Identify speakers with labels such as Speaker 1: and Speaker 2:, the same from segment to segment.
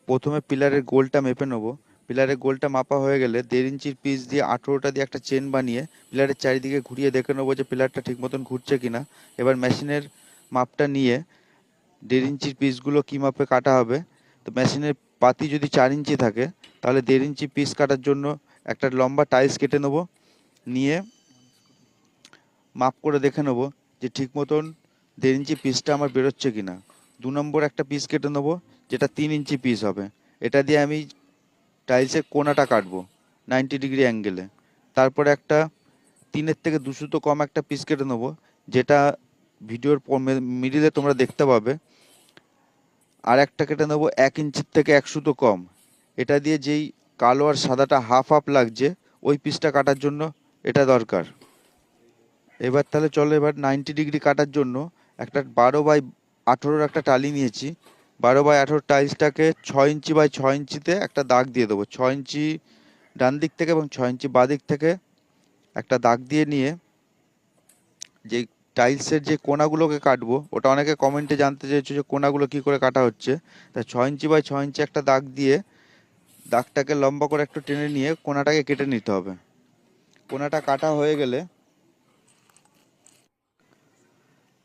Speaker 1: প্রথমে পিলারের গোলটা মেপে নেবো। পিলারের গোলটা মাপা হয়ে গেলে 1.5 ইঞ্চির পিস দিয়ে 18টা দিয়ে একটা চেন বানিয়ে পিলারের চারিদিকে ঘুরিয়ে দেখে নেবো যে পিলারটা ঠিক মতন ঘুরছে কিনা। এবার মেশিনের মাপটা নিয়ে 1.5 ইঞ্চির পিসগুলো কী মাপে কাটা হবে, তো মেশিনের পাতি যদি 4 ইঞ্চি থাকে তাহলে 1.5 ইঞ্চি পিস কাটার জন্য একটা লম্বা টাইলস কেটে নেবো। নিয়ে মাপ করে দেখে নেবো যে ঠিক মতন 1.5 ইঞ্চি পিসটা আমার বেরোচ্ছে কিনা। 2 নম্বর একটা পিস কেটে নেবো যেটা 3 ইঞ্চি পিস হবে। এটা দিয়ে আমি টাইলসের কোণাটা কাটবো 90 ডিগ্রি অ্যাঙ্গেলে। তারপরে একটা 3-এর থেকে 2 সুতো কম একটা পিস কেটে নেবো, যেটা ভিডিওর মিডিলে তোমরা দেখতে পাবে। আর একটা কেটে নেবো 1 ইঞ্চির থেকে 1 সুতো কম। এটা দিয়ে যেই কালো আর সাদাটা হাফ হাফ লাগছে ওই পিসটা কাটার জন্য এটা দরকার। এবার তাহলে চলো, এবার 90 ডিগ্রি কাটার জন্য একটা 12x18 একটা টালি নিয়েছি। 12x18 টাইলসটাকে 6 ইঞ্চি বাই 6 ইঞ্চিতে একটা দাগ দিয়ে দেবো। 6 ইঞ্চি ডান দিক থেকে এবং 6 ইঞ্চি বাঁ দিক থেকে একটা দাগ দিয়ে নিয়ে যে টাইলসের যে কোণাগুলোকে কাটবো, ওটা অনেকে কমেন্টে জানতে চেয়েছো যে কোণাগুলো কী করে কাটা হচ্ছে। তা 6 ইঞ্চি বাই 6 ইঞ্চি একটা দাগ দিয়ে দাগটাকে লম্বা করে একটু টেনে নিয়ে কোণাটাকে কেটে নিতে হবে। কোণাটা কাটা হয়ে গেলে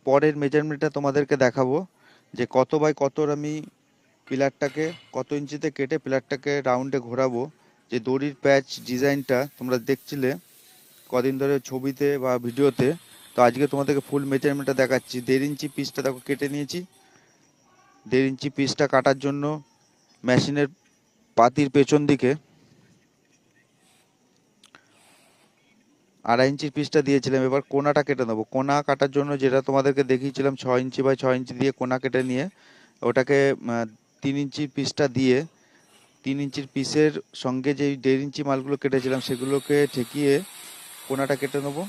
Speaker 1: পরের মেজারমেন্টটা তোমাদেরকে দেখাবো যে কত বাই কতর আমি পিলারটাকে কত ইঞ্চিতে কেটে পিলারটাকে রাউন্ডে ঘোরাবো। যে দড়ির প্যাচ ডিজাইনটা তোমরা দেখছিলে কদিন ধরে ছবিতে বা ভিডিওতে, তো আজকে তোমাদেরকে ফুল মেজারমেন্টটা দেখাচ্ছি। 1.5 ইঞ্চি পিসটা দেখো কেটে নিয়েছি। 1.5 ইঞ্চি পিসটা কাটার জন্য মেশিনের পাতির পেছন দিকে 2.5 ইঞ্চির পিসটা দিয়েছিলাম। এবার কোণাটা কেটে নেবো। কোণা কাটার জন্য যেটা তোমাদেরকে দেখিয়েছিলাম 6 ইঞ্চি বাই 6 ইঞ্চি দিয়ে কোণা কেটে নিয়ে ওটাকে 3 ইঞ্চির পিসটা দিয়ে 3 ইঞ্চির পিসের সঙ্গে যেই 1.5 ইঞ্চি মালগুলো কেটেছিলাম সেগুলোকে ঠেকিয়ে কোণাটা কেটে নেবো।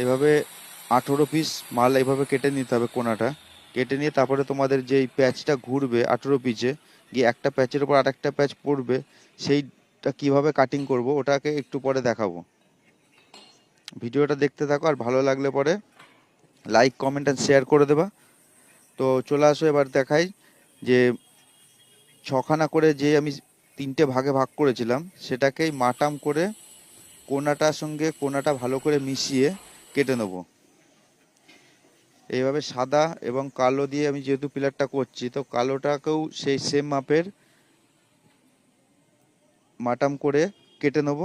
Speaker 1: এভাবে 18 পিস মাল এইভাবে কেটে নিতে হবে। কোণাটা কেটে নিয়ে তারপরে তোমাদের যেই প্যাচটা ঘুরবে 18 পিচে গিয়ে একটা প্যাচের উপর আরেকটা প্যাচ পড়বে, সেইটা কিভাবে কাটিং করব ওটাকে একটু পরে দেখাবো। ভিডিওটা দেখতে থাকো, আর ভালো লাগলে পরে লাইক কমেন্ট আর শেয়ার করে দেবা। তো চলে আসো, এবার দেখাই যে 6খানা করে যে আমি 3টে ভাগে ভাগ করেছিলাম সেটাকেই মাটাম করে কোণাটার সঙ্গে কোণাটা ভালো করে মিশিয়ে কেটে নেব। এইভাবে সাদা এবং কালো দিয়ে আমি যেহেতু পিলারটা করছি, তো কালোটাকেও সেই সেম মাপের মাটাম করে কেটে নেব।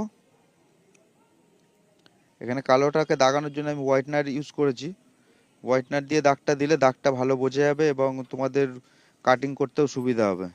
Speaker 1: এখানে কালোটাকে দাগানোর জন্য আমি হোয়াইটনার ইউজ করেছি। হোয়াইটনার দিয়ে দাগটা দিলে দাগটা ভালো বোঝা যাবে এবং তোমাদের কাটিং করতেও সুবিধা হবে।